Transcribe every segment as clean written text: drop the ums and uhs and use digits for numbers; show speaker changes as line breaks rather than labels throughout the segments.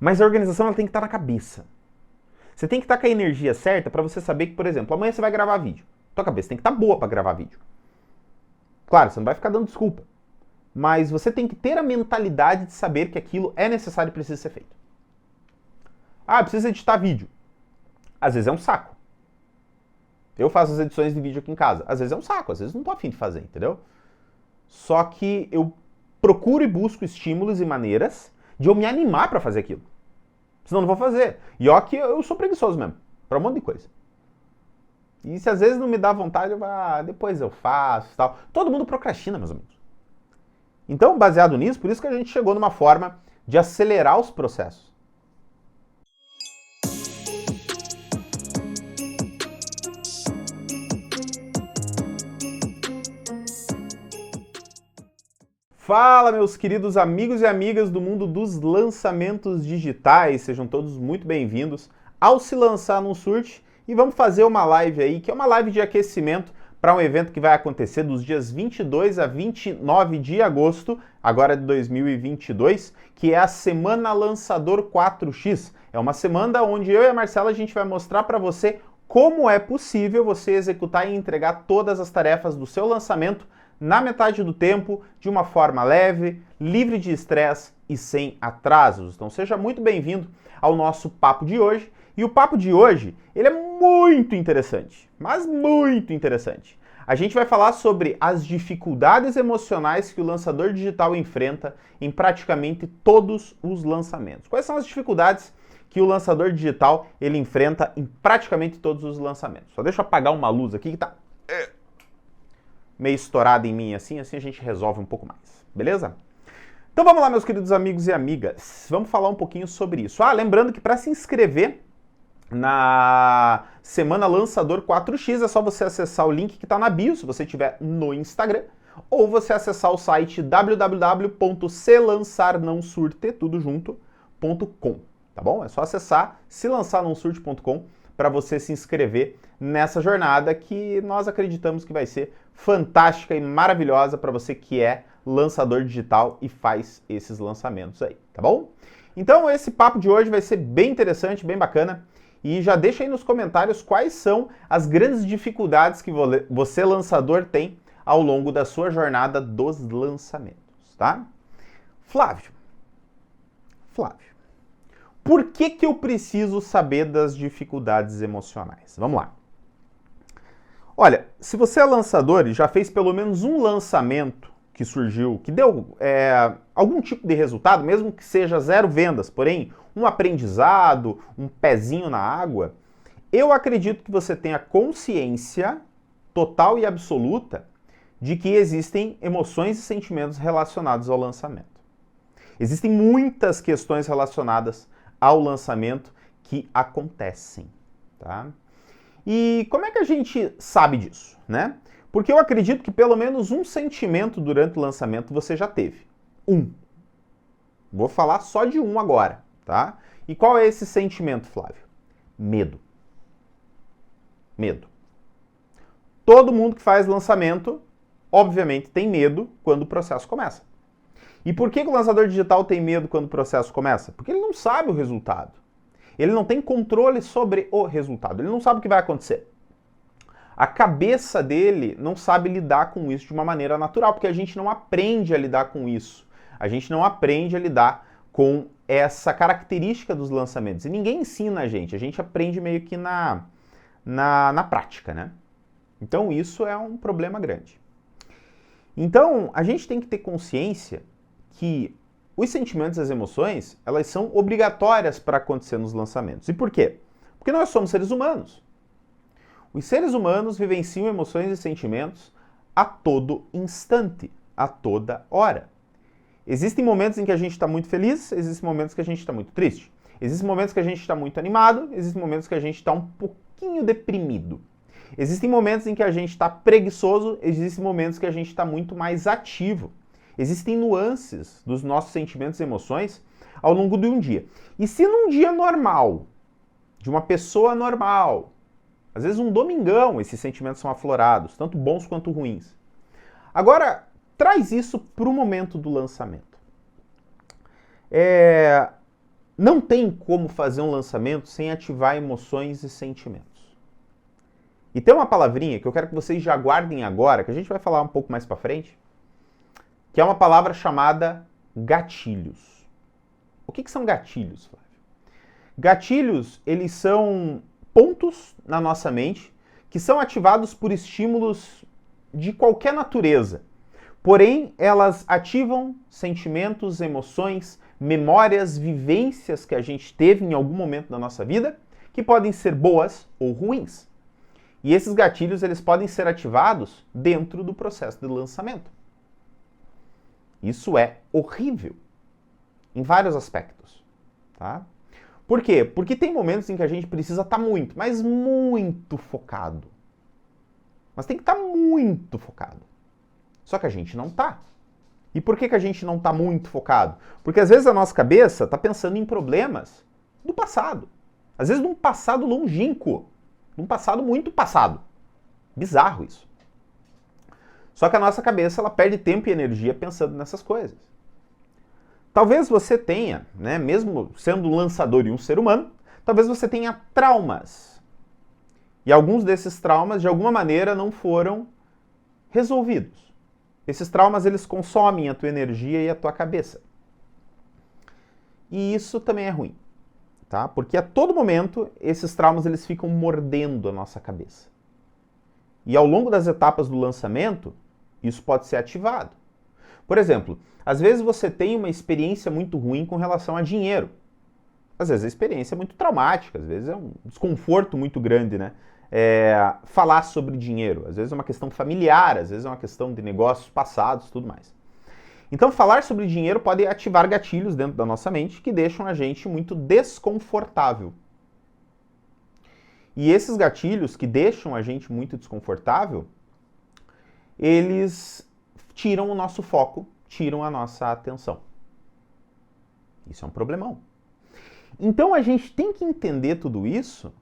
Mas a organização ela tem que estar na cabeça. Você tem que estar com a energia certa para você saber que, por exemplo, amanhã você vai gravar vídeo. Tua cabeça tem que estar boa para gravar vídeo. Claro, você não vai ficar dando desculpa. Mas você tem que ter a mentalidade de saber que aquilo é necessário e precisa ser feito. Ah, precisa editar vídeo. Às vezes é um saco. Eu faço as edições de vídeo aqui em casa. Às vezes é um saco, às vezes não tô afim de fazer, entendeu? Só que eu procuro e busco estímulos e maneiras de eu me animar para fazer aquilo. Senão não vou fazer. E ó que eu sou preguiçoso mesmo, para um monte de coisa. E se às vezes não me dá vontade, eu vou, depois eu faço e tal. Todo mundo procrastina, meus amigos. Então, baseado nisso, por isso que a gente chegou numa forma de acelerar os processos. Fala, meus queridos amigos e amigas do mundo dos lançamentos digitais, sejam todos muito bem-vindos ao Se Lançar Não Surte, e vamos fazer uma live aí, que é uma live de aquecimento para um evento que vai acontecer dos dias 22 a 29 de agosto, agora de 2022, que é a Semana Lançador 4X. É uma semana onde eu e a Marcela a gente vai mostrar para você como é possível você executar e entregar todas as tarefas do seu lançamento na metade do tempo, de uma forma leve, livre de estresse e sem atrasos. Então seja muito bem-vindo ao nosso papo de hoje. E o papo de hoje, ele é muito interessante, mas muito interessante. A gente vai falar sobre as dificuldades emocionais que o lançador digital enfrenta em praticamente todos os lançamentos. Quais são as dificuldades que o lançador digital ele enfrenta em praticamente todos os lançamentos? Só deixa eu apagar uma luz aqui que tá meio estourada em mim assim a gente resolve um pouco mais, beleza? Então vamos lá, meus queridos amigos e amigas, vamos falar um pouquinho sobre isso. Lembrando que para se inscrever na Semana Lançador 4X é só você acessar o link que está na bio, se você estiver no Instagram, ou você acessar o site www.selançarnãosurte.com, tá bom? É só acessar selançarnãosurte.com para você se inscrever nessa jornada que nós acreditamos que vai ser fantástica e maravilhosa para você que é lançador digital e faz esses lançamentos aí, tá bom? Então esse papo de hoje vai ser bem interessante, bem bacana, e já deixa aí nos comentários quais são as grandes dificuldades que você lançador tem ao longo da sua jornada dos lançamentos, tá? Flávio, por que eu preciso saber das dificuldades emocionais? Vamos lá. Olha, se você é lançador e já fez pelo menos um lançamento que surgiu, que deu algum tipo de resultado, mesmo que seja 0 vendas, porém um aprendizado, um pezinho na água, eu acredito que você tenha consciência total e absoluta de que existem emoções e sentimentos relacionados ao lançamento. Existem muitas questões relacionadas ao lançamento que acontecem, tá? E como é que a gente sabe disso, né? Porque eu acredito que pelo menos um sentimento durante o lançamento você já teve. Vou falar só de um agora, tá? E qual é esse sentimento, Flávio? Medo. Medo. Todo mundo que faz lançamento, obviamente, tem medo quando o processo começa. E por que o lançador digital tem medo quando o processo começa? Porque ele não sabe o resultado. Ele não tem controle sobre o resultado. Ele não sabe o que vai acontecer. A cabeça dele não sabe lidar com isso de uma maneira natural, porque a gente não aprende a lidar com isso. A gente não aprende a lidar com essa característica dos lançamentos. E ninguém ensina a gente aprende meio que na prática, né? Então isso é um problema grande. Então a gente tem que ter consciência que os sentimentos e as emoções, elas são obrigatórias para acontecer nos lançamentos. E por quê? Porque nós somos seres humanos. Os seres humanos vivenciam emoções e sentimentos a todo instante, a toda hora. Existem momentos em que a gente está muito feliz, existem momentos que a gente está muito triste. Existem momentos que a gente está muito animado, existem momentos que a gente está um pouquinho deprimido. Existem momentos em que a gente está preguiçoso, existem momentos que a gente está muito mais ativo. Existem nuances dos nossos sentimentos e emoções ao longo de um dia. E se num dia normal, de uma pessoa normal, às vezes um domingão, esses sentimentos são aflorados, tanto bons quanto ruins. Agora, traz isso para o momento do lançamento. não tem como fazer um lançamento sem ativar emoções e sentimentos. E tem uma palavrinha que eu quero que vocês já guardem agora, que a gente vai falar um pouco mais pra frente, que é uma palavra chamada gatilhos. O que são gatilhos, Flávio? Gatilhos, eles são pontos na nossa mente que são ativados por estímulos de qualquer natureza. Porém, elas ativam sentimentos, emoções, memórias, vivências que a gente teve em algum momento da nossa vida, que podem ser boas ou ruins. E esses gatilhos, eles podem ser ativados dentro do processo de lançamento. Isso é horrível, em vários aspectos, tá? Por quê? Porque tem momentos em que a gente precisa estar muito, mas muito focado. Mas tem que estar muito focado. Só que a gente não está. E por que a gente não está muito focado? Porque às vezes a nossa cabeça está pensando em problemas do passado. Às vezes num passado longínquo. Num passado muito passado. Bizarro isso. Só que a nossa cabeça ela perde tempo e energia pensando nessas coisas. Talvez você tenha, né, mesmo sendo um lançador e um ser humano, talvez você tenha traumas. E alguns desses traumas, de alguma maneira, não foram resolvidos. Esses traumas, eles consomem a tua energia e a tua cabeça. E isso também é ruim, tá? Porque a todo momento, esses traumas, eles ficam mordendo a nossa cabeça. E ao longo das etapas do lançamento, isso pode ser ativado. Por exemplo, às vezes você tem uma experiência muito ruim com relação a dinheiro. Às vezes a experiência é muito traumática, às vezes é um desconforto muito grande, né? Falar sobre dinheiro, às vezes é uma questão familiar, às vezes é uma questão de negócios passados, tudo mais. Então, falar sobre dinheiro pode ativar gatilhos dentro da nossa mente que deixam a gente muito desconfortável. E esses gatilhos que deixam a gente muito desconfortável, eles tiram o nosso foco, tiram a nossa atenção. Isso é um problemão. Então a gente tem que entender tudo isso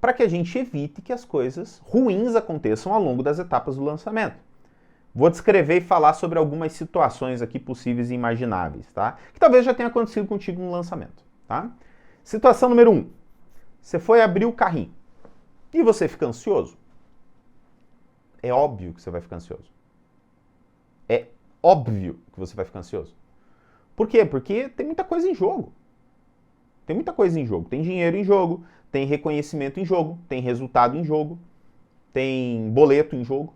para que a gente evite que as coisas ruins aconteçam ao longo das etapas do lançamento. Vou descrever e falar sobre algumas situações aqui possíveis e imagináveis, tá? Que talvez já tenha acontecido contigo no lançamento, tá? Situação número 1. Você foi abrir o carrinho e você fica ansioso. É óbvio que você vai ficar ansioso. É óbvio que você vai ficar ansioso. Por quê? Porque tem muita coisa em jogo. Tem muita coisa em jogo. Tem dinheiro em jogo, tem reconhecimento em jogo, tem resultado em jogo, tem boleto em jogo.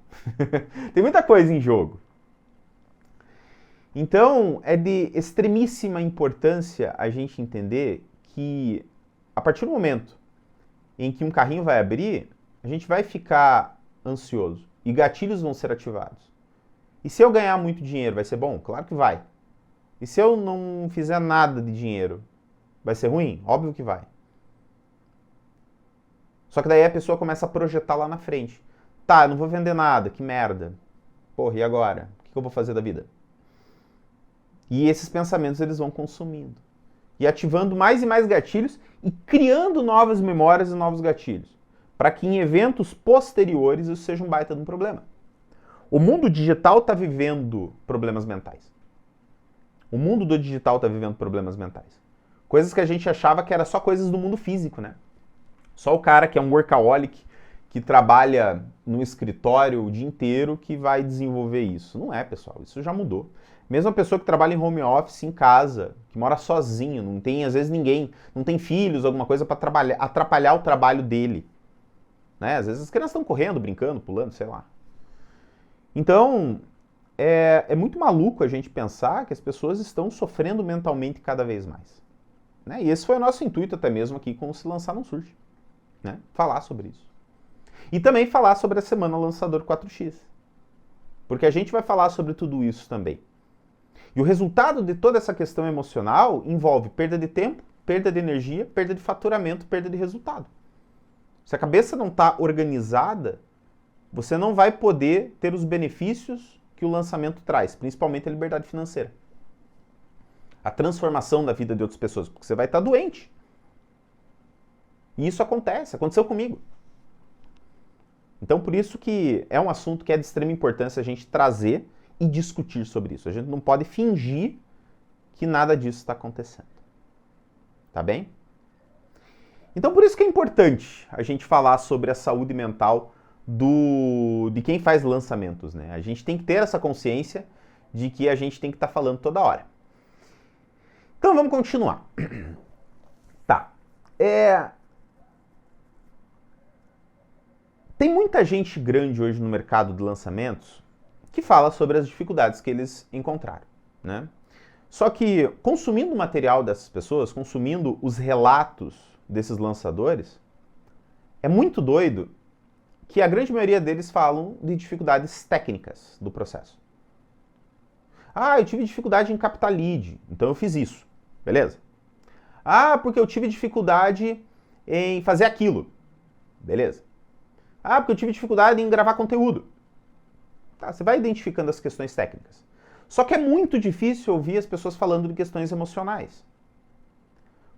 Tem muita coisa em jogo. Então, é de extremíssima importância a gente entender que a partir do momento em que um carrinho vai abrir, a gente vai ficar ansioso e gatilhos vão ser ativados. E se eu ganhar muito dinheiro, vai ser bom? Claro que vai. E se eu não fizer nada de dinheiro, vai ser ruim? Óbvio que vai. Só que daí a pessoa começa a projetar lá na frente. Tá, eu não vou vender nada, que merda. Porra, e agora? O que eu vou fazer da vida? E esses pensamentos eles vão consumindo. E ativando mais e mais gatilhos e criando novas memórias e novos gatilhos. Para que em eventos posteriores isso seja um baita de um problema. O mundo digital está vivendo problemas mentais. O mundo do digital está vivendo problemas mentais. Coisas que a gente achava que era só coisas do mundo físico, né? Só o cara que é um workaholic, que trabalha no escritório o dia inteiro, que vai desenvolver isso. Não é, pessoal. Isso já mudou. Mesmo a pessoa que trabalha em home office, em casa, que mora sozinho, não tem, às vezes, ninguém, não tem filhos, alguma coisa para atrapalhar o trabalho dele. Né? Às vezes as crianças estão correndo, brincando, pulando, sei lá. Então, é muito maluco a gente pensar que as pessoas estão sofrendo mentalmente cada vez mais. Né? E esse foi o nosso intuito até mesmo aqui com o Se Lançar Não Surge. Né? Falar sobre isso. E também falar sobre a Semana Lançador 4X. Porque a gente vai falar sobre tudo isso também. E o resultado de toda essa questão emocional envolve perda de tempo, perda de energia, perda de faturamento, perda de resultado. Se a cabeça não está organizada, você não vai poder ter os benefícios que o lançamento traz, principalmente a liberdade financeira. A transformação da vida de outras pessoas, porque você vai estar doente. E isso aconteceu comigo. Então, por isso que é um assunto que é de extrema importância a gente trazer e discutir sobre isso. A gente não pode fingir que nada disso está acontecendo. tá bem? Então por isso que é importante a gente falar sobre a saúde mental de quem faz lançamentos, né? A gente tem que ter essa consciência de que a gente tem que estar falando toda hora. Então vamos continuar. Tá. Tem muita gente grande hoje no mercado de lançamentos que fala sobre as dificuldades que eles encontraram, né? Só que consumindo o material dessas pessoas, consumindo os relatos desses lançadores, é muito doido que a grande maioria deles falam de dificuldades técnicas do processo. Ah, eu tive dificuldade em captar lead, então eu fiz isso, beleza? Ah, porque eu tive dificuldade em fazer aquilo, beleza? Ah, porque eu tive dificuldade em gravar conteúdo. Tá, você vai identificando as questões técnicas. Só que é muito difícil ouvir as pessoas falando de questões emocionais.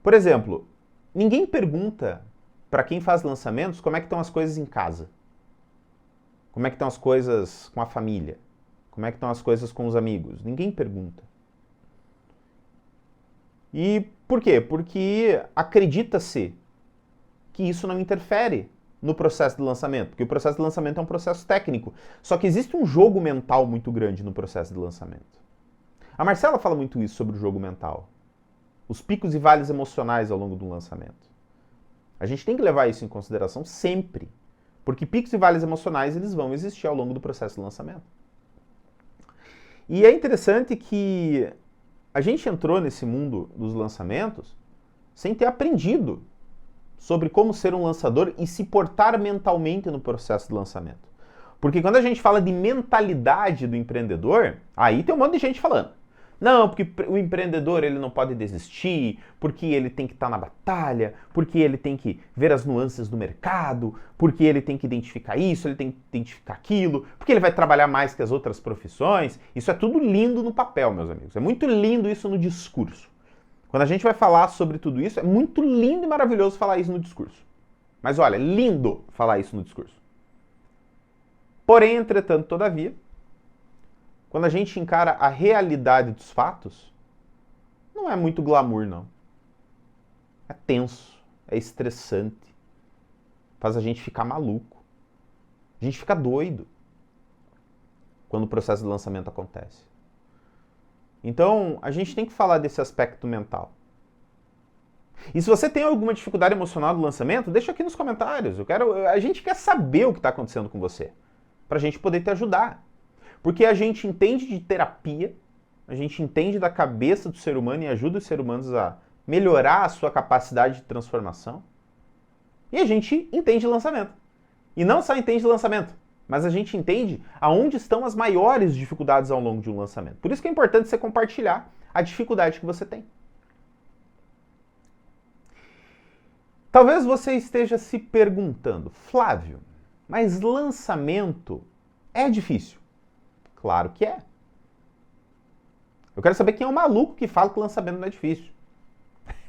Por exemplo, ninguém pergunta para quem faz lançamentos como é que estão as coisas em casa. Como é que estão as coisas com a família? Como é que estão as coisas com os amigos? Ninguém pergunta. E por quê? Porque acredita-se que isso não interfere no processo de lançamento, porque o processo de lançamento é um processo técnico. Só que existe um jogo mental muito grande no processo de lançamento. A Marcela fala muito isso sobre o jogo mental. Os picos e vales emocionais ao longo do lançamento. A gente tem que levar isso em consideração sempre, porque picos e vales emocionais eles vão existir ao longo do processo de lançamento. E é interessante que a gente entrou nesse mundo dos lançamentos sem ter aprendido sobre como ser um lançador e se portar mentalmente no processo de lançamento. Porque quando a gente fala de mentalidade do empreendedor, aí tem um monte de gente falando. Não, porque o empreendedor ele não pode desistir, porque ele tem que estar na batalha, porque ele tem que ver as nuances do mercado, porque ele tem que identificar isso, ele tem que identificar aquilo, porque ele vai trabalhar mais que as outras profissões. Isso é tudo lindo no papel, meus amigos. É muito lindo isso no discurso. Quando a gente vai falar sobre tudo isso, é muito lindo e maravilhoso falar isso no discurso. Mas olha, lindo falar isso no discurso. Porém, entretanto, todavia, quando a gente encara a realidade dos fatos, não é muito glamour, não. É tenso, é estressante, faz a gente ficar maluco. A gente fica doido quando o processo de lançamento acontece. Então, a gente tem que falar desse aspecto mental. E se você tem alguma dificuldade emocional no lançamento, deixa aqui nos comentários. A gente quer saber o que está acontecendo com você, para a gente poder te ajudar. Porque a gente entende de terapia, a gente entende da cabeça do ser humano e ajuda os seres humanos a melhorar a sua capacidade de transformação. E a gente entende lançamento. E não só entende lançamento, mas a gente entende aonde estão as maiores dificuldades ao longo de um lançamento. Por isso que é importante você compartilhar a dificuldade que você tem. Talvez você esteja se perguntando, Flávio, mas lançamento é difícil? Claro que é. Eu quero saber quem é o maluco que fala que lançamento não é difícil.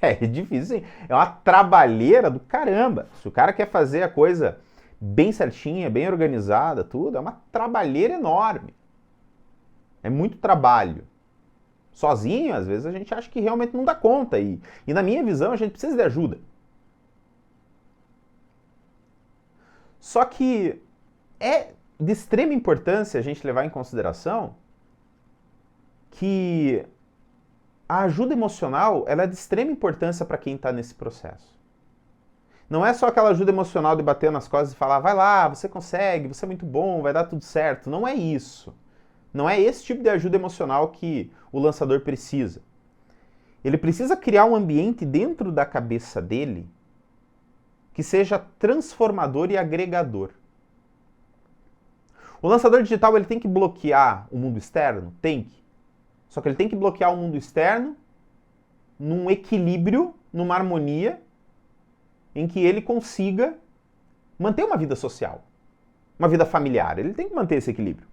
É difícil, sim. É uma trabalheira do caramba. Se o cara quer fazer a coisa bem certinha, bem organizada, tudo, é uma trabalheira enorme. É muito trabalho. Sozinho, às vezes, a gente acha que realmente não dá conta. E na minha visão, a gente precisa de ajuda. Só que é de extrema importância a gente levar em consideração que a ajuda emocional ela é de extrema importância para quem está nesse processo. Não é só aquela ajuda emocional de bater nas costas e falar, vai lá, você consegue, você é muito bom, vai dar tudo certo. Não é isso. Não é esse tipo de ajuda emocional que o lançador precisa. Ele precisa criar um ambiente dentro da cabeça dele que seja transformador e agregador. O lançador digital ele tem que bloquear o mundo externo? Tem que. Só que ele tem que bloquear o mundo externo num equilíbrio, numa harmonia, em que ele consiga manter uma vida social, uma vida familiar. Ele tem que manter esse equilíbrio.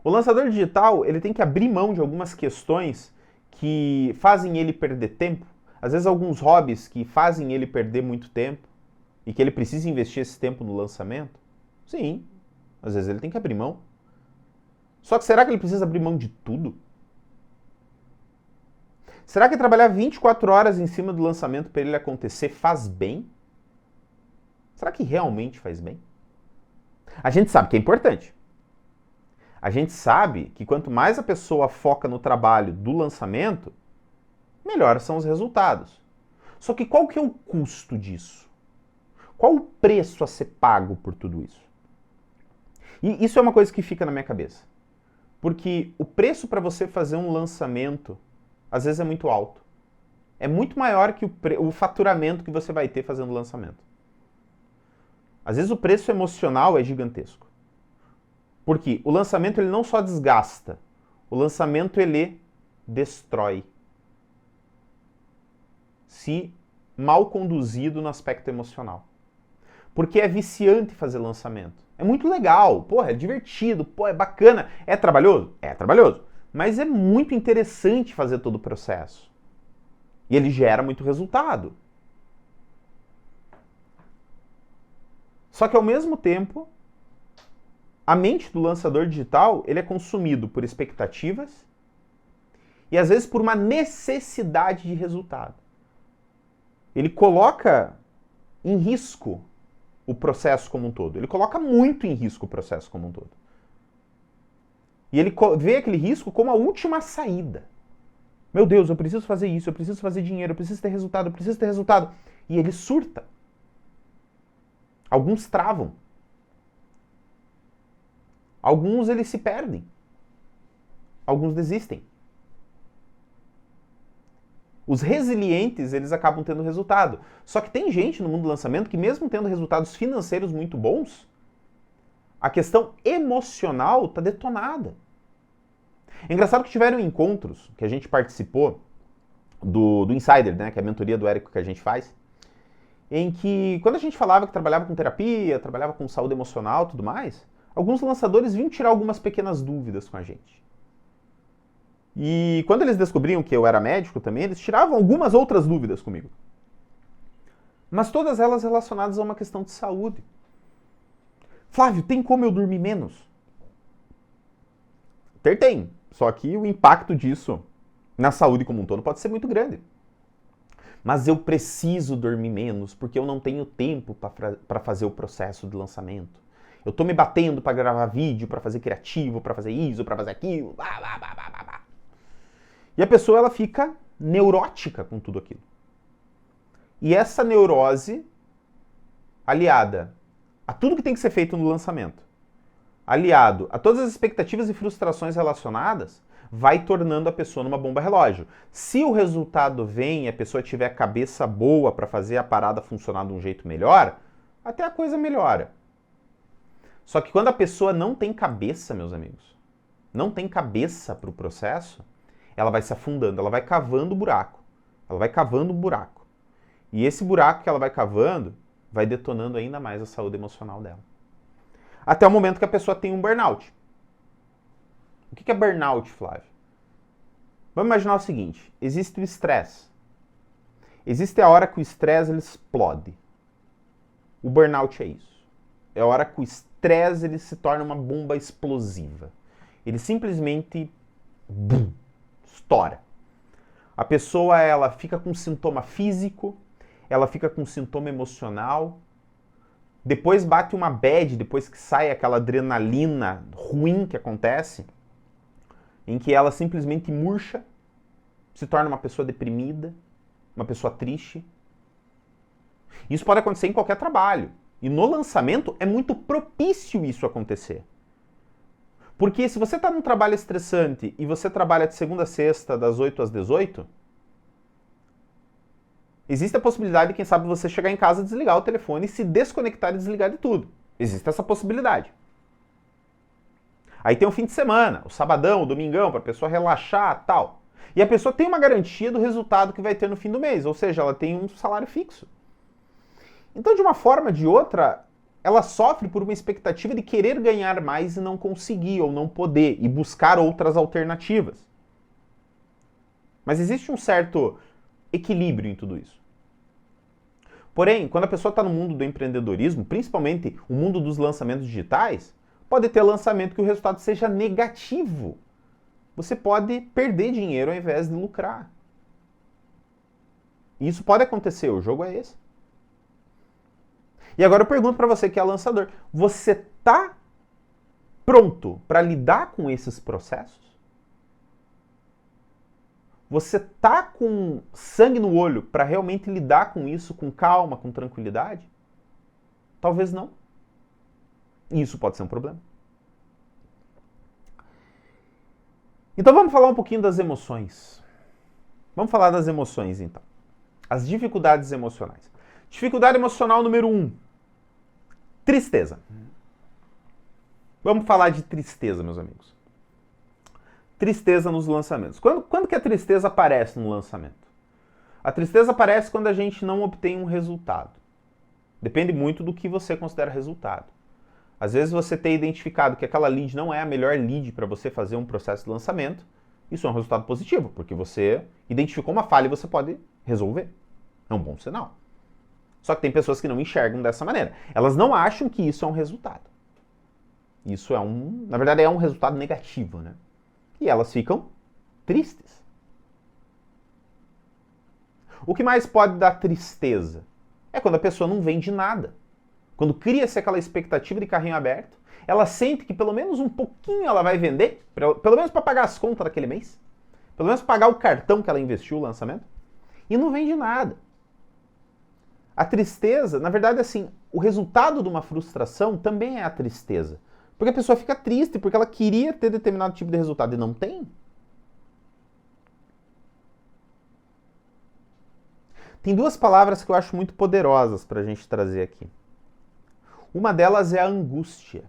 O lançador digital ele tem que abrir mão de algumas questões que fazem ele perder tempo. Às vezes alguns hobbies que fazem ele perder muito tempo e que ele precisa investir esse tempo no lançamento. Sim, às vezes ele tem que abrir mão. Só que será que ele precisa abrir mão de tudo? Será que trabalhar 24 horas em cima do lançamento para ele acontecer faz bem? Será que realmente faz bem? A gente sabe que é importante. A gente sabe que quanto mais a pessoa foca no trabalho do lançamento, melhor são os resultados. Só que qual que é o custo disso? Qual o preço a ser pago por tudo isso? E isso é uma coisa que fica na minha cabeça. Porque o preço para você fazer um lançamento, às vezes é muito alto. É muito maior que o faturamento que você vai ter fazendo o lançamento. Às vezes o preço emocional é gigantesco. Porque o lançamento ele não só desgasta, o lançamento ele destrói. Se mal conduzido no aspecto emocional. Porque é viciante fazer lançamento. É muito legal, porra, é divertido, é bacana. É trabalhoso? É trabalhoso. Mas é muito interessante fazer todo o processo. E ele gera muito resultado. Só que ao mesmo tempo, a mente do lançador digital, ele é consumido por expectativas e às vezes por uma necessidade de resultado. Ele coloca em risco o processo como um todo. Ele coloca muito em risco o processo como um todo. E ele vê aquele risco como a última saída. Meu Deus, eu preciso fazer isso, eu preciso fazer dinheiro, eu preciso ter resultado, eu preciso ter resultado. E ele surta. Alguns travam. Alguns eles se perdem. Alguns desistem. Os resilientes, eles acabam tendo resultado. Só que tem gente no mundo do lançamento que mesmo tendo resultados financeiros muito bons, a questão emocional está detonada. É engraçado que tiveram encontros que a gente participou do Insider, né, que é a mentoria do Érico que a gente faz, em que quando a gente falava que trabalhava com terapia, trabalhava com saúde emocional e tudo mais, alguns lançadores vinham tirar algumas pequenas dúvidas com a gente. E quando eles descobriam que eu era médico também, eles tiravam algumas outras dúvidas comigo. Mas todas elas relacionadas a uma questão de saúde. Flávio, tem como eu dormir menos? Tem. Só que o impacto disso na saúde como um todo pode ser muito grande. Mas eu preciso dormir menos porque eu não tenho tempo para fazer o processo de lançamento. Eu tô me batendo para gravar vídeo, para fazer criativo, para fazer isso, para fazer aquilo. Blá, blá, blá, blá, blá. E a pessoa ela fica neurótica com tudo aquilo. E essa neurose, aliada a tudo que tem que ser feito no lançamento, aliado a todas as expectativas e frustrações relacionadas, vai tornando a pessoa numa bomba relógio. Se o resultado vem e a pessoa tiver a cabeça boa para fazer a parada funcionar de um jeito melhor, até a coisa melhora. Só que quando a pessoa não tem cabeça, meus amigos, não tem cabeça para o processo, ela vai se afundando, ela vai cavando o buraco. Ela vai cavando um buraco. E esse buraco que ela vai cavando vai detonando ainda mais a saúde emocional dela. Até o momento que a pessoa tem um burnout. O que é burnout, Flávio? Vamos imaginar o seguinte, existe o estresse. Existe a hora que o estresse ele explode. O burnout é isso. É a hora que o estresse ele se torna uma bomba explosiva. Ele simplesmente estoura. A pessoa ela fica com sintoma físico, ela fica com sintoma emocional, depois bate uma bad, depois que sai aquela adrenalina ruim que acontece, em que ela simplesmente murcha, se torna uma pessoa deprimida, uma pessoa triste. Isso pode acontecer em qualquer trabalho. E no lançamento é muito propício isso acontecer. Porque se você está num trabalho estressante e você trabalha de segunda a sexta, das 8 às 18, existe a possibilidade de, quem sabe, você chegar em casa, desligar o telefone, se desconectar e desligar de tudo. Existe essa possibilidade. Aí tem o fim de semana, o sabadão, o domingão, para a pessoa relaxar e tal. E a pessoa tem uma garantia do resultado que vai ter no fim do mês, ou seja, ela tem um salário fixo. Então, de uma forma ou de outra, ela sofre por uma expectativa de querer ganhar mais e não conseguir, ou não poder, e buscar outras alternativas. Mas existe um certo equilíbrio em tudo isso. Porém, quando a pessoa está no mundo do empreendedorismo, principalmente o mundo dos lançamentos digitais, pode ter lançamento que o resultado seja negativo. Você pode perder dinheiro ao invés de lucrar. E isso pode acontecer, o jogo é esse. E agora eu pergunto para você que é lançador, você tá pronto para lidar com esses processos? Você tá com sangue no olho para realmente lidar com isso com calma, com tranquilidade? Talvez não. E isso pode ser um problema. Então vamos falar um pouquinho das emoções. Vamos falar das emoções então. As dificuldades emocionais. Dificuldade emocional número 1. Tristeza. Vamos falar de tristeza, meus amigos. Tristeza nos lançamentos. Quando que a tristeza aparece no lançamento? A tristeza aparece quando a gente não obtém um resultado. Depende muito do que você considera resultado. Às vezes você ter identificado que aquela lead não é a melhor lead para você fazer um processo de lançamento, isso é um resultado positivo, porque você identificou uma falha e você pode resolver. É um bom sinal. Só que tem pessoas que não enxergam dessa maneira. Elas não acham que isso é um resultado. Isso é na verdade é um resultado negativo, né? E elas ficam tristes. O que mais pode dar tristeza? É quando a pessoa não vende nada. Quando cria-se aquela expectativa de carrinho aberto, ela sente que pelo menos um pouquinho ela vai vender, pelo menos para pagar as contas daquele mês, pelo menos pagar o cartão que ela investiu no lançamento, e não vende nada. A tristeza, na verdade, assim, o resultado de uma frustração também é a tristeza. Porque a pessoa fica triste porque ela queria ter determinado tipo de resultado e não tem. Tem duas palavras que eu acho muito poderosas para a gente trazer aqui. Uma delas é a angústia,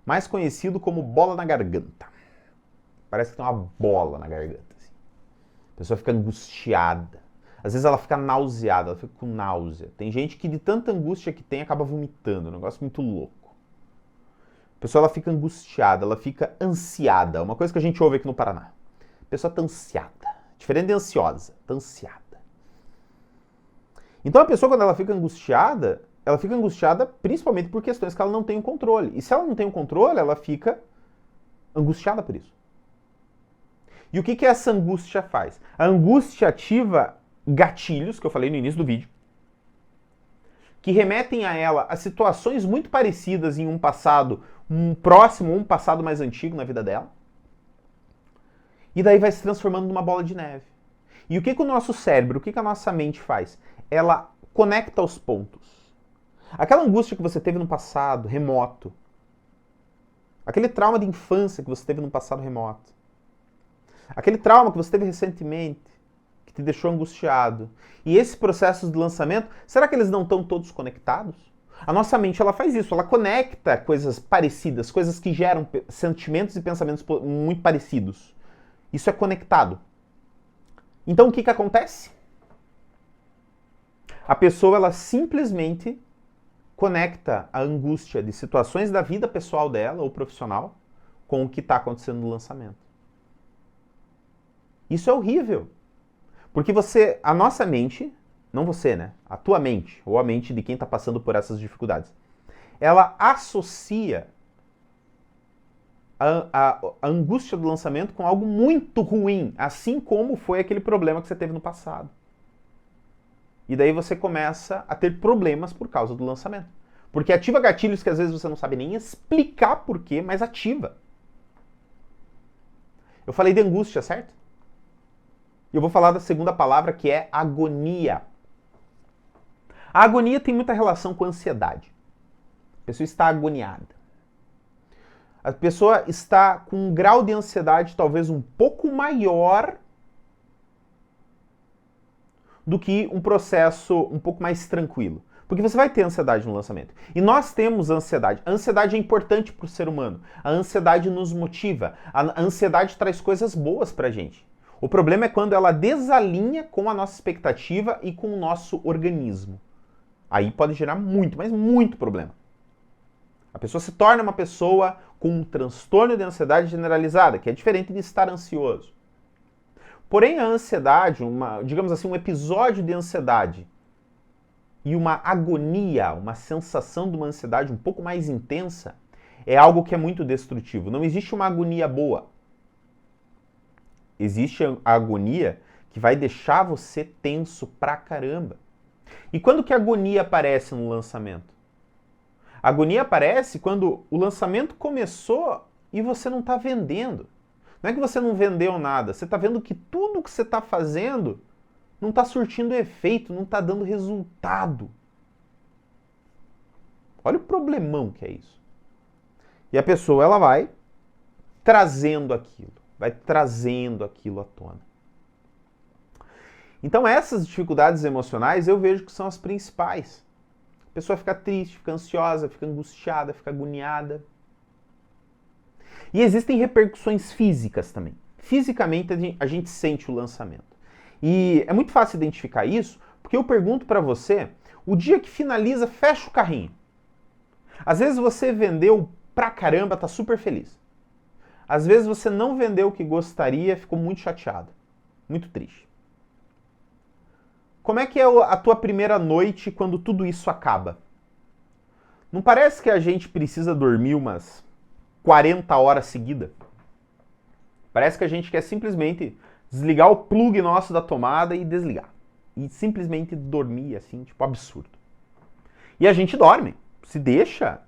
mais conhecido como bola na garganta. Parece que tem uma bola na garganta. Assim. A pessoa fica angustiada. Às vezes ela fica nauseada, ela fica com náusea. Tem gente que de tanta angústia que tem acaba vomitando, um negócio muito louco. A pessoa ela fica angustiada, ela fica ansiada. Uma coisa que a gente ouve aqui no Paraná. A pessoa está ansiada. Diferente de ansiosa, está ansiada. Então a pessoa quando ela fica angustiada principalmente por questões que ela não tem o controle. E se ela não tem o controle, ela fica angustiada por isso. E o que essa angústia faz? A angústia ativa gatilhos, que eu falei no início do vídeo, que remetem a ela a situações muito parecidas em um passado próximo ou um passado mais antigo na vida dela. E daí vai se transformando numa bola de neve. E o que o nosso cérebro, o que a nossa mente faz? Ela conecta os pontos. Aquela angústia que você teve no passado, remoto. Aquele trauma de infância que você teve no passado remoto. Aquele trauma que você teve recentemente, que te deixou angustiado. E esses processos de lançamento, será que eles não estão todos conectados? A nossa mente ela faz isso, ela conecta coisas parecidas, coisas que geram sentimentos e pensamentos muito parecidos. Isso é conectado. Então o que acontece? A pessoa ela simplesmente conecta a angústia de situações da vida pessoal dela ou profissional com o que está acontecendo no lançamento. Isso é horrível. Porque a nossa mente, não você, né? A tua mente, ou a mente de quem está passando por essas dificuldades, ela associa a angústia do lançamento com algo muito ruim, assim como foi aquele problema que você teve no passado. E daí você começa a ter problemas por causa do lançamento. Porque ativa gatilhos que às vezes você não sabe nem explicar porquê, mas ativa. Eu falei de angústia, certo? E eu vou falar da segunda palavra, que é agonia. A agonia tem muita relação com a ansiedade. A pessoa está agoniada. A pessoa está com um grau de ansiedade talvez um pouco maior do que um processo um pouco mais tranquilo. Porque você vai ter ansiedade no lançamento. E nós temos ansiedade. A ansiedade é importante para o ser humano. A ansiedade nos motiva. A ansiedade traz coisas boas para a gente. O problema é quando ela desalinha com a nossa expectativa e com o nosso organismo. Aí pode gerar muito, mas muito problema. A pessoa se torna uma pessoa com um transtorno de ansiedade generalizada, que é diferente de estar ansioso. Porém, a ansiedade, digamos assim, um episódio de ansiedade e uma agonia, uma sensação de uma ansiedade um pouco mais intensa, é algo que é muito destrutivo. Não existe uma agonia boa. Existe a agonia que vai deixar você tenso pra caramba. E quando que a agonia aparece no lançamento? A agonia aparece quando o lançamento começou e você não está vendendo. Não é que você não vendeu nada, você está vendo que tudo que você está fazendo não está surtindo efeito, não está dando resultado. Olha o problemão que é isso. E a pessoa, ela vai trazendo aquilo à tona. Então essas dificuldades emocionais eu vejo que são as principais. A pessoa fica triste, fica ansiosa, fica angustiada, fica agoniada. E existem repercussões físicas também. Fisicamente a gente sente o lançamento. E é muito fácil identificar isso, porque eu pergunto para você, o dia que finaliza, fecha o carrinho. Às vezes você vendeu pra caramba, tá super feliz. Às vezes você não vendeu o que gostaria, ficou muito chateado, muito triste. Como é que é a tua primeira noite quando tudo isso acaba? Não parece que a gente precisa dormir umas 40 horas seguidas? Parece que a gente quer simplesmente desligar o plug nosso da tomada e desligar. E simplesmente dormir, assim, tipo, absurdo. E a gente dorme. Se deixa,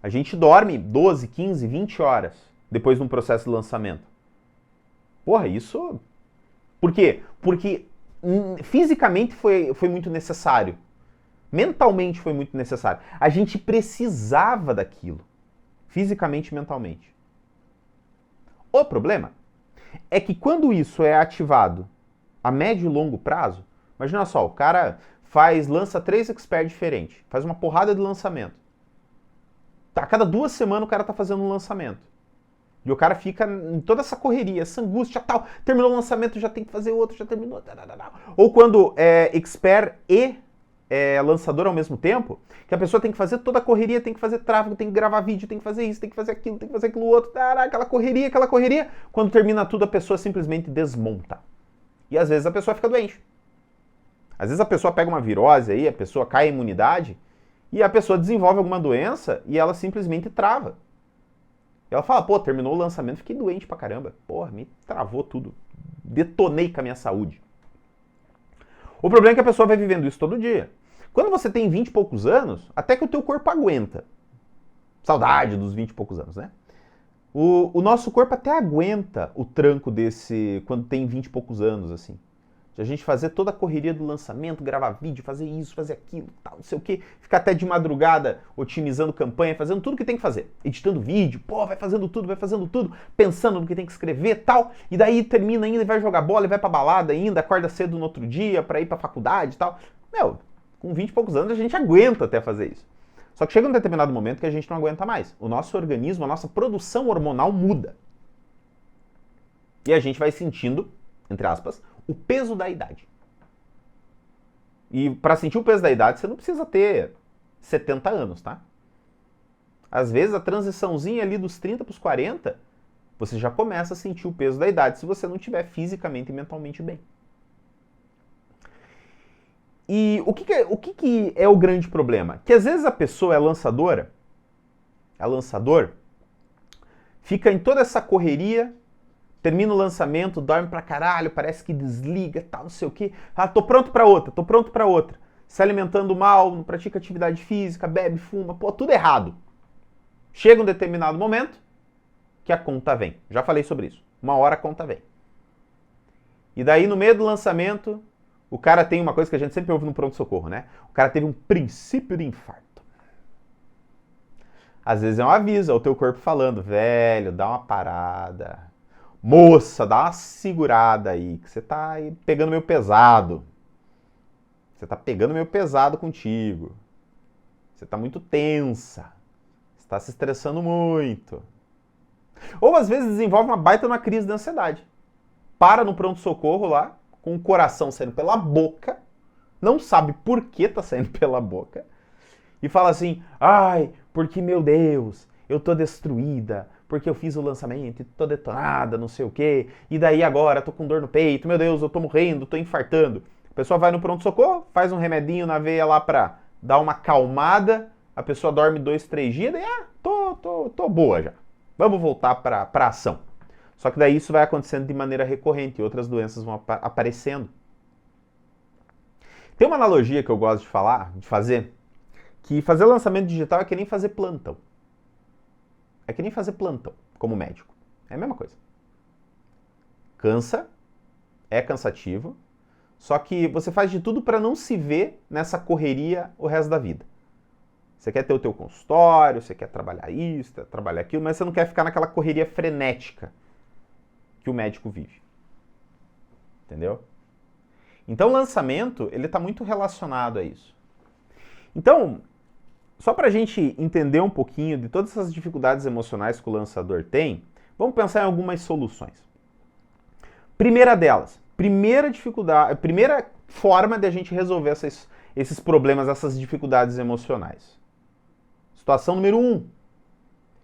a gente dorme 12, 15, 20 horas depois de um processo de lançamento. Porra, isso... Por quê? Porque fisicamente foi muito necessário. Mentalmente foi muito necessário. A gente precisava daquilo. Fisicamente e mentalmente. O problema é que quando isso é ativado a médio e longo prazo, imagina só, o cara lança 3 experts diferentes, faz uma porrada de lançamento. A cada 2 semanas o cara tá fazendo um lançamento. E o cara fica em toda essa correria, essa angústia, tal. Terminou o lançamento, já tem que fazer outro, já terminou. Ou quando é expert e lançador ao mesmo tempo, que a pessoa tem que fazer toda a correria, tem que fazer tráfego, tem que gravar vídeo, tem que fazer isso, tem que fazer aquilo outro, aquela correria. Quando termina tudo, a pessoa simplesmente desmonta. E às vezes a pessoa fica doente. Às vezes a pessoa pega uma virose aí, a pessoa cai a imunidade, e a pessoa desenvolve alguma doença e ela simplesmente trava. E ela fala, pô, terminou o lançamento, fiquei doente pra caramba. Porra, me travou tudo. Detonei com a minha saúde. O problema é que a pessoa vai vivendo isso todo dia. Quando você tem 20 e poucos anos, até que o teu corpo aguenta. Saudade dos 20 e poucos anos, né? O nosso corpo até aguenta o tranco desse, quando tem 20 e poucos anos, assim. De a gente fazer toda a correria do lançamento, gravar vídeo, fazer isso, fazer aquilo, tal, não sei o quê. Ficar até de madrugada otimizando campanha, fazendo tudo que tem que fazer. Editando vídeo, pô, vai fazendo tudo, pensando no que tem que escrever, tal. E daí termina ainda e vai jogar bola, e vai pra balada ainda, acorda cedo no outro dia pra ir pra faculdade e tal. Meu, com 20 e poucos anos a gente aguenta até fazer isso. Só que chega um determinado momento que a gente não aguenta mais. O nosso organismo, a nossa produção hormonal muda. E a gente vai sentindo, entre aspas, o peso da idade. E para sentir o peso da idade, você não precisa ter 70 anos, tá? Às vezes a transiçãozinha ali dos 30 para os 40, você já começa a sentir o peso da idade se você não estiver fisicamente e mentalmente bem. E o que é o grande problema? Que às vezes a pessoa é lançador, fica em toda essa correria, termina o lançamento, dorme pra caralho, parece que desliga, tal, não sei o quê. Ah, tô pronto pra outra. Se alimentando mal, não pratica atividade física, bebe, fuma, pô, tudo errado. Chega um determinado momento que a conta vem. Já falei sobre isso. Uma hora a conta vem. E daí, no meio do lançamento, o cara tem uma coisa que a gente sempre ouve no pronto-socorro, né? O cara teve um princípio de infarto. Às vezes é um aviso, é o teu corpo falando, velho, dá uma parada. Moça, dá uma segurada aí, que você tá aí pegando meio pesado. Você tá pegando meio pesado contigo. Você tá muito tensa. Você tá se estressando muito. Ou às vezes desenvolve uma baita numa crise de ansiedade. Para no pronto-socorro lá, com o coração saindo pela boca, não sabe por que tá saindo pela boca, e fala assim, ai, porque meu Deus, eu tô destruída, porque eu fiz o lançamento e tô detonada, não sei o quê, e daí agora tô com dor no peito, meu Deus, eu tô morrendo, tô infartando. A pessoa vai no pronto-socorro, faz um remedinho na veia lá pra dar uma acalmada, a pessoa dorme 2, 3 dias, e tô boa já. Vamos voltar pra ação. Só que daí isso vai acontecendo de maneira recorrente e outras doenças vão aparecendo. Tem uma analogia que eu gosto de fazer, que fazer lançamento digital é que nem fazer plantão. É que nem fazer plantão, como médico. É a mesma coisa. Cansa, é cansativo, só que você faz de tudo para não se ver nessa correria o resto da vida. Você quer ter o teu consultório, você quer trabalhar isso, trabalhar aquilo, mas você não quer ficar naquela correria frenética que o médico vive. Entendeu? Então o lançamento, ele está muito relacionado a isso. Então, só para a gente entender um pouquinho de todas essas dificuldades emocionais que o lançador tem, vamos pensar em algumas soluções. Primeira delas, primeira forma de a gente resolver esses problemas, essas dificuldades emocionais. Situação número 1,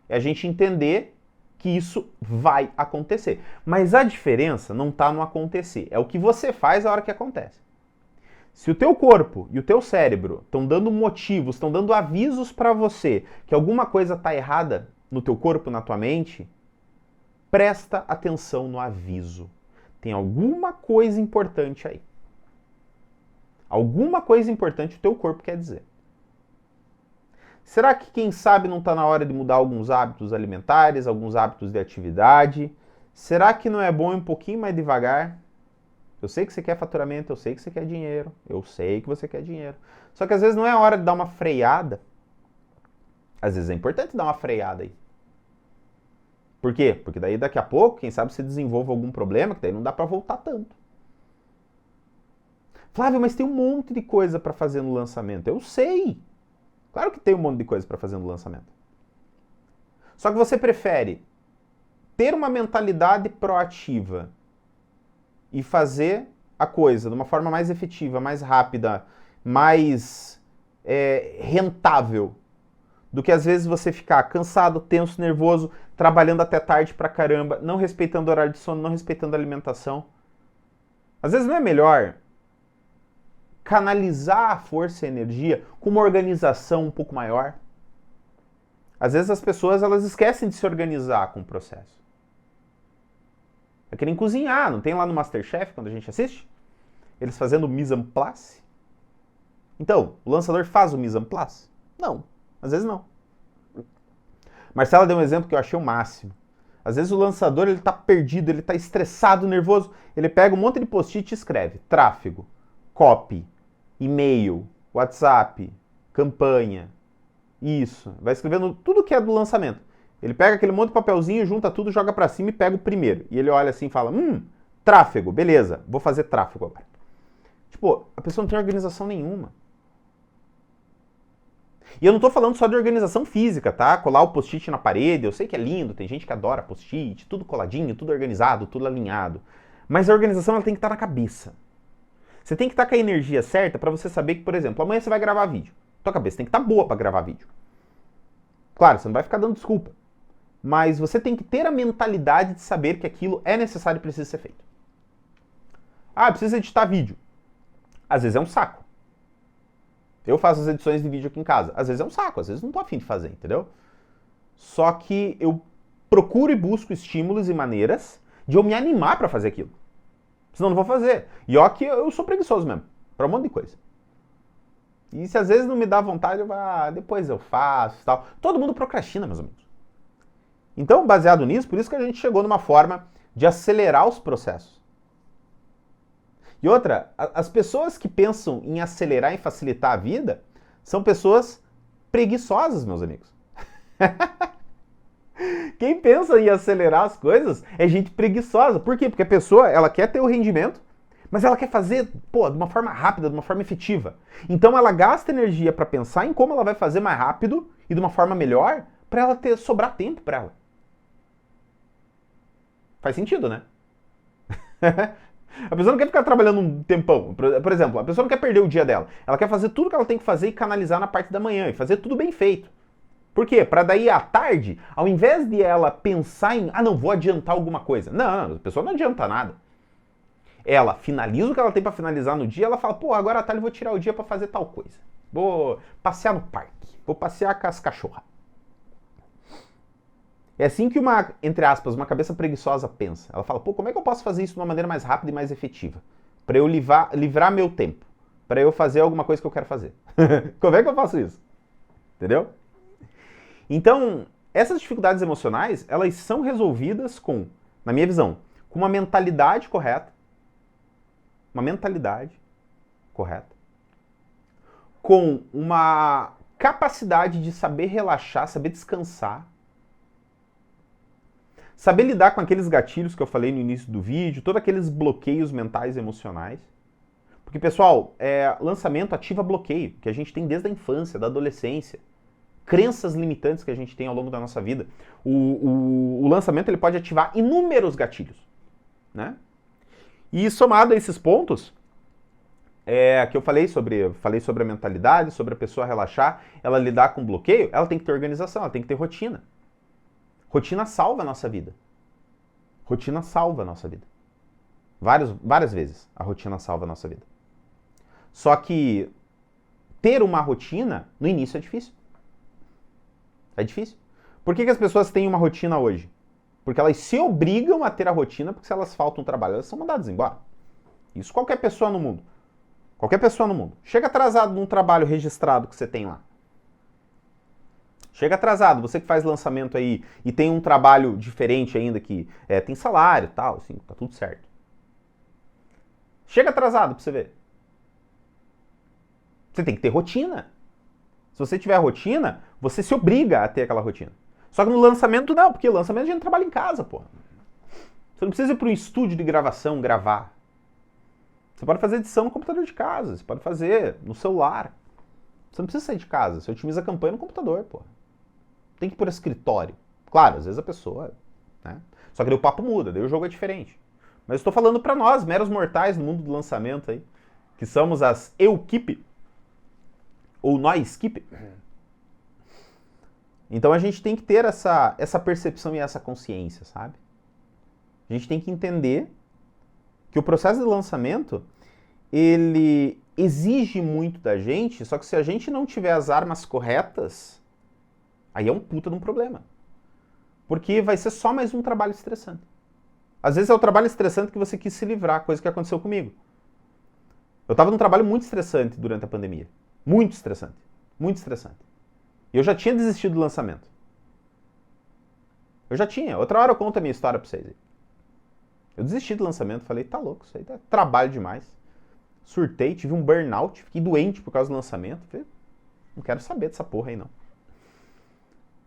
é a gente entender que isso vai acontecer. Mas a diferença não está no acontecer, é o que você faz a hora que acontece. Se o teu corpo e o teu cérebro estão dando motivos, estão dando avisos para você que alguma coisa está errada no teu corpo, na tua mente, presta atenção no aviso. Tem alguma coisa importante aí. Alguma coisa importante o teu corpo quer dizer. Será que, quem sabe, não está na hora de mudar alguns hábitos alimentares, alguns hábitos de atividade? Será que não é bom ir um pouquinho mais devagar? Eu sei que você quer faturamento, eu sei que você quer dinheiro, eu sei que você quer dinheiro. Só que às vezes não é a hora de dar uma freada. Às vezes é importante dar uma freada aí. Por quê? Porque daí daqui a pouco, quem sabe, você desenvolve algum problema, que daí não dá para voltar tanto. Flávio, mas tem um monte de coisa para fazer no lançamento. Eu sei. Claro que tem um monte de coisa para fazer no lançamento. Só que você prefere ter uma mentalidade proativa e fazer a coisa de uma forma mais efetiva, mais rápida, mais rentável, do que às vezes você ficar cansado, tenso, nervoso, trabalhando até tarde pra caramba, não respeitando o horário de sono, não respeitando a alimentação. Às vezes não é melhor canalizar a força e a energia com uma organização um pouco maior? Às vezes as pessoas elas esquecem de se organizar com o processo. É que nem cozinhar, não tem lá no MasterChef, quando a gente assiste? Eles fazendo mise en place? Então, o lançador faz o mise en place? Não, às vezes não. Marcela deu um exemplo que eu achei o máximo. Às vezes o lançador ele tá perdido, ele tá estressado, nervoso, ele pega um monte de post-it e escreve tráfego, copy, e-mail, WhatsApp, campanha, isso. Vai escrevendo tudo que é do lançamento. Ele pega aquele monte de papelzinho, junta tudo, joga pra cima e pega o primeiro. E ele olha assim e fala, tráfego, beleza, vou fazer tráfego agora. Tipo, a pessoa não tem organização nenhuma. E eu não tô falando só de organização física, tá? Colar o post-it na parede, eu sei que é lindo, tem gente que adora post-it, tudo coladinho, tudo organizado, tudo alinhado. Mas a organização ela tem que estar na cabeça. Você tem que estar com a energia certa para você saber que, por exemplo, amanhã você vai gravar vídeo. Tua cabeça tem que estar boa para gravar vídeo. Claro, você não vai ficar dando desculpa. Mas você tem que ter a mentalidade de saber que aquilo é necessário e precisa ser feito. Ah, precisa editar vídeo. Às vezes é um saco. Eu faço as edições de vídeo aqui em casa. Às vezes é um saco, às vezes não tô afim de fazer, entendeu? Só que eu procuro e busco estímulos e maneiras de eu me animar para fazer aquilo. Senão não vou fazer. E ó que eu sou preguiçoso mesmo, para um monte de coisa. E se às vezes não me dá vontade, depois eu faço e tal. Todo mundo procrastina, meus amigos. Então, baseado nisso, por isso que a gente chegou numa forma de acelerar os processos. E outra, as pessoas que pensam em acelerar e facilitar a vida são pessoas preguiçosas, meus amigos. Quem pensa em acelerar as coisas é gente preguiçosa. Por quê? Porque a pessoa, ela quer ter o rendimento, mas ela quer fazer, de uma forma rápida, de uma forma efetiva. Então ela gasta energia para pensar em como ela vai fazer mais rápido e de uma forma melhor para ela sobrar tempo para ela. Faz sentido, né? A pessoa não quer ficar trabalhando um tempão. Por exemplo, a pessoa não quer perder o dia dela. Ela quer fazer tudo que ela tem que fazer e canalizar na parte da manhã e fazer tudo bem feito. Por quê? Para daí à tarde, ao invés de ela pensar em, não, vou adiantar alguma coisa. Não, a pessoa não adianta nada. Ela finaliza o que ela tem para finalizar no dia, ela fala, agora à tarde eu vou tirar o dia para fazer tal coisa. Vou passear no parque, vou passear com as cachorras. É assim que uma, entre aspas, uma cabeça preguiçosa pensa. Ela fala, pô, como é que eu posso fazer isso de uma maneira mais rápida e mais efetiva? Para eu livrar meu tempo. Para eu fazer alguma coisa que eu quero fazer. Como é que eu faço isso? Entendeu? Então, essas dificuldades emocionais, elas são resolvidas com, na minha visão, com uma mentalidade correta. Uma mentalidade correta. Com uma capacidade de saber relaxar, saber descansar. Saber lidar com aqueles gatilhos que eu falei no início do vídeo, todos aqueles bloqueios mentais e emocionais. Porque, pessoal, lançamento ativa bloqueio, que a gente tem desde a infância, da adolescência. Crenças limitantes que a gente tem ao longo da nossa vida. O lançamento ele pode ativar inúmeros gatilhos. Né? E somado a esses pontos, que eu falei sobre a mentalidade, sobre a pessoa relaxar, ela lidar com bloqueio, ela tem que ter organização, ela tem que ter rotina. Rotina salva a nossa vida. Rotina salva a nossa vida. Várias vezes a rotina salva a nossa vida. Só que ter uma rotina, no início é difícil. É difícil. Por que as pessoas têm uma rotina hoje? Porque elas se obrigam a ter a rotina, porque se elas faltam trabalho, elas são mandadas embora. Isso qualquer pessoa no mundo. Qualquer pessoa no mundo. Chega atrasado num trabalho registrado que você tem lá. Chega atrasado, você que faz lançamento aí e tem um trabalho diferente ainda que tem salário e tal, assim, tá tudo certo. Chega atrasado pra você ver. Você tem que ter rotina. Se você tiver rotina, você se obriga a ter aquela rotina. Só que no lançamento não, porque lançamento a gente trabalha em casa, pô. Você não precisa ir para um estúdio de gravação gravar. Você pode fazer edição no computador de casa, você pode fazer no celular. Você não precisa sair de casa, você otimiza a campanha no computador, pô. Tem que ir por escritório. Claro, às vezes a pessoa... Né? Só que daí o papo muda, daí o jogo é diferente. Mas eu estou falando para nós, meros mortais no mundo do lançamento aí, que somos as eu-keep, ou nós-keep. Então a gente tem que ter essa percepção e essa consciência, sabe? A gente tem que entender que o processo de lançamento, ele exige muito da gente, só que se a gente não tiver as armas corretas, aí é um puta de um problema. Porque vai ser só mais um trabalho estressante. Às vezes é o trabalho estressante que você quis se livrar, coisa que aconteceu comigo. Eu estava num trabalho muito estressante durante a pandemia. Muito estressante. Muito estressante. E eu já tinha desistido do lançamento. Eu já tinha. Outra hora eu conto a minha história pra vocês aí. Eu desisti do lançamento, falei, tá louco, isso aí dá trabalho demais. Surtei, tive um burnout, fiquei doente por causa do lançamento. Falei, não quero saber dessa porra aí não.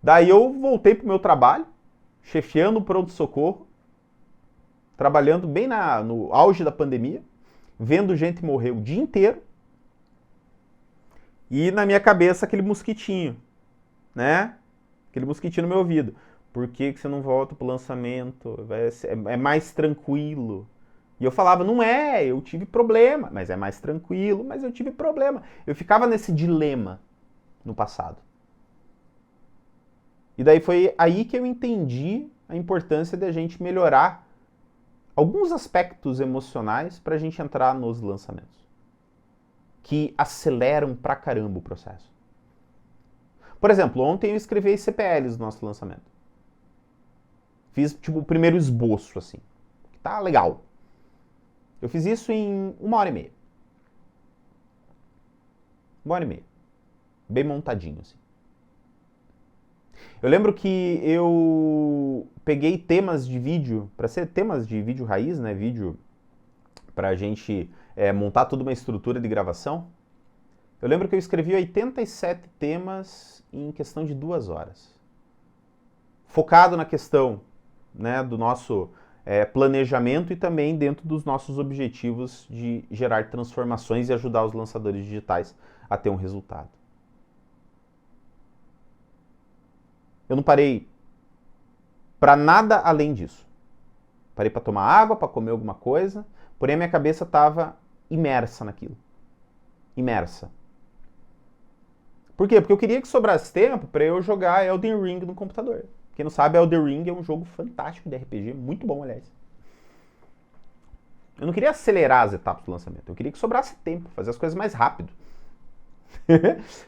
Daí eu voltei pro meu trabalho, chefiando o pronto-socorro, trabalhando bem no auge da pandemia, vendo gente morrer o dia inteiro, e na minha cabeça aquele mosquitinho, né? Aquele mosquitinho no meu ouvido. Por que você não volta pro lançamento? É mais tranquilo. E eu falava, não é, eu tive problema. Mas é mais tranquilo, mas eu tive problema. Eu ficava nesse dilema no passado. E daí foi aí que eu entendi a importância de a gente melhorar alguns aspectos emocionais para a gente entrar nos lançamentos. Que aceleram pra caramba o processo. Por exemplo, ontem eu escrevi as CPLs do nosso lançamento. Fiz, tipo, o primeiro esboço, assim. Tá legal. Eu fiz isso em 1h30. 1h30. Bem montadinho, assim. Eu lembro que eu peguei temas de vídeo, para ser temas de vídeo raiz, né? Vídeo pra gente montar toda uma estrutura de gravação. Eu lembro que eu escrevi 87 temas em questão de 2 horas. Focado na questão, né, do nosso planejamento e também dentro dos nossos objetivos de gerar transformações e ajudar os lançadores digitais a ter um resultado. Eu não parei para nada além disso. Parei para tomar água, para comer alguma coisa, porém a minha cabeça estava imersa naquilo. Imersa. Por quê? Porque eu queria que sobrasse tempo para eu jogar Elden Ring no computador. Quem não sabe, Elden Ring é um jogo fantástico de RPG, muito bom, aliás. Eu não queria acelerar as etapas do lançamento, eu queria que sobrasse tempo, fazer as coisas mais rápido.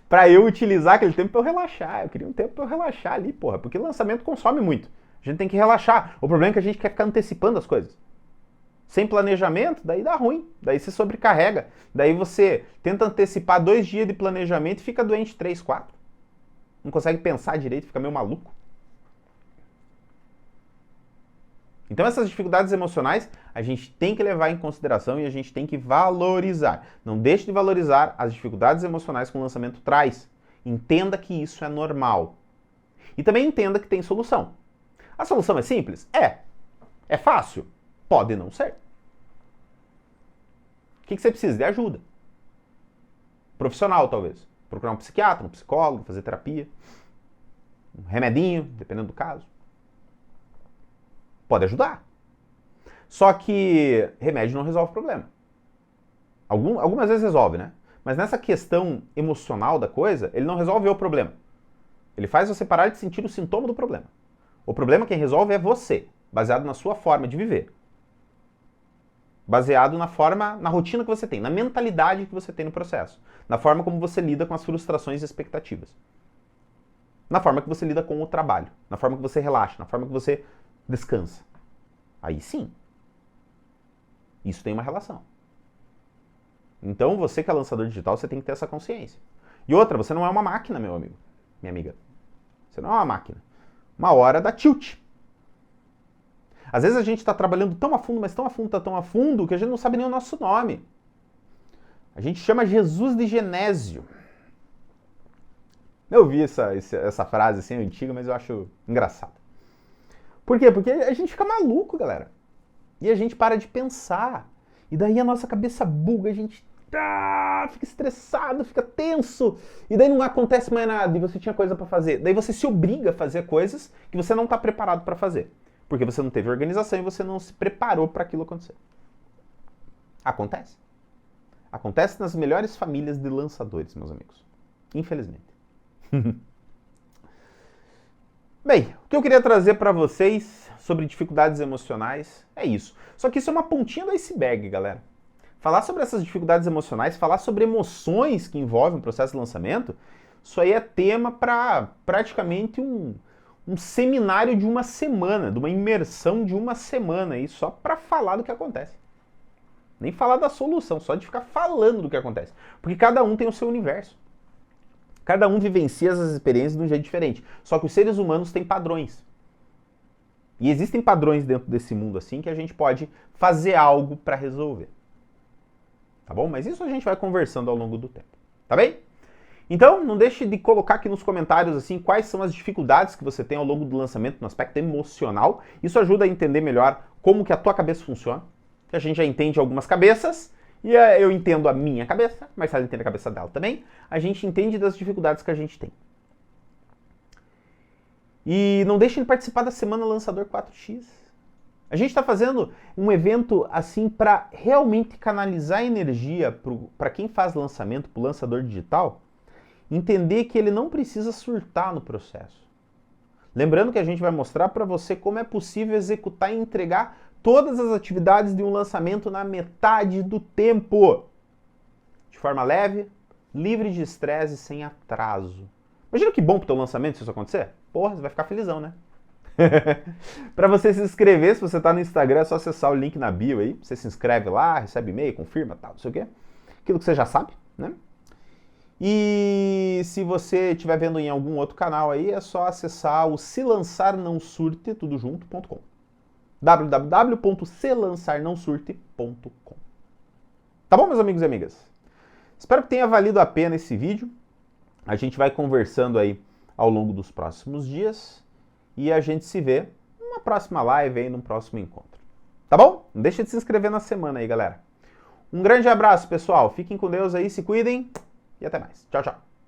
para eu utilizar aquele tempo para eu relaxar. Eu queria um tempo para eu relaxar ali, porra, porque lançamento consome muito. A gente tem que relaxar. O problema é que a gente quer ficar antecipando as coisas. Sem planejamento, daí dá ruim, daí você sobrecarrega. Daí você tenta antecipar 2 dias de planejamento e fica doente 3, 4. Não consegue pensar direito, fica meio maluco. Então essas dificuldades emocionais a gente tem que levar em consideração e a gente tem que valorizar. Não deixe de valorizar as dificuldades emocionais que o lançamento traz. Entenda que isso é normal. E também entenda que tem solução. A solução é simples? É. É fácil? Pode não ser. O que você precisa? De ajuda. Profissional, talvez. Procurar um psiquiatra, um psicólogo, fazer terapia. Um remedinho, dependendo do caso. Pode ajudar. Só que remédio não resolve o problema. Algumas vezes resolve, né? Mas nessa questão emocional da coisa, ele não resolve o problema. Ele faz você parar de sentir o sintoma do problema. O problema quem resolve é você, baseado na sua forma de viver. Baseado na rotina que você tem, na mentalidade que você tem no processo. Na forma como você lida com as frustrações e expectativas. Na forma que você lida com o trabalho. Na forma que você relaxa, na forma que você descansa. Aí sim. Isso tem uma relação. Então, você que é lançador digital, você tem que ter essa consciência. E outra, você não é uma máquina, meu amigo, minha amiga. Você não é uma máquina. Uma hora dá tilt. Às vezes a gente está trabalhando tão a fundo, mas tão a fundo, que a gente não sabe nem o nosso nome. A gente chama Jesus de Genésio. Eu vi essa frase assim, antiga, mas eu acho engraçada. Por quê? Porque a gente fica maluco, galera. E a gente para de pensar. E daí a nossa cabeça buga, a gente fica estressado, fica tenso. E daí não acontece mais nada e você tinha coisa para fazer. Daí você se obriga a fazer coisas que você não está preparado para fazer. Porque você não teve organização e você não se preparou para aquilo acontecer. Acontece. Acontece nas melhores famílias de lançadores, meus amigos. Infelizmente. Bem, o que eu queria trazer para vocês sobre dificuldades emocionais é isso. Só que isso é uma pontinha do iceberg, galera. Falar sobre essas dificuldades emocionais, falar sobre emoções que envolvem o processo de lançamento, isso aí é tema para praticamente um seminário de uma semana, de uma imersão de uma semana aí, só para falar do que acontece. Nem falar da solução, só de ficar falando do que acontece. Porque cada um tem o seu universo. Cada um vivencia essas experiências de um jeito diferente. Só que os seres humanos têm padrões. E existem padrões dentro desse mundo assim que a gente pode fazer algo para resolver. Tá bom? Mas isso a gente vai conversando ao longo do tempo. Tá bem? Então, não deixe de colocar aqui nos comentários assim quais são as dificuldades que você tem ao longo do lançamento no aspecto emocional. Isso ajuda a entender melhor como que a tua cabeça funciona. A gente já entende algumas cabeças, e eu entendo a minha cabeça, mas ela entende a cabeça dela também. A gente entende das dificuldades que a gente tem. E não deixem de participar da Semana Lançador 4X. A gente está fazendo um evento assim para realmente canalizar energia para quem faz lançamento, para o lançador digital, entender que ele não precisa surtar no processo. Lembrando que a gente vai mostrar para você como é possível executar e entregar todas as atividades de um lançamento na metade do tempo. De forma leve, livre de estresse e sem atraso. Imagina que bom pro teu lançamento se isso acontecer. Porra, você vai ficar felizão, né? Para você se inscrever, se você tá no Instagram, é só acessar o link na bio aí. Você se inscreve lá, recebe e-mail, confirma, tal, não sei o quê. Aquilo que você já sabe, né? E se você estiver vendo em algum outro canal aí, é só acessar o selançarnãosurte, tudo junto.com. www.selançarnãosurte.com. Tá bom, meus amigos e amigas? Espero que tenha valido a pena esse vídeo. A gente vai conversando aí ao longo dos próximos dias e a gente se vê numa próxima live aí, num próximo encontro. Tá bom? Não deixa de se inscrever na semana aí, galera. Um grande abraço, pessoal. Fiquem com Deus aí, se cuidem e até mais. Tchau, tchau.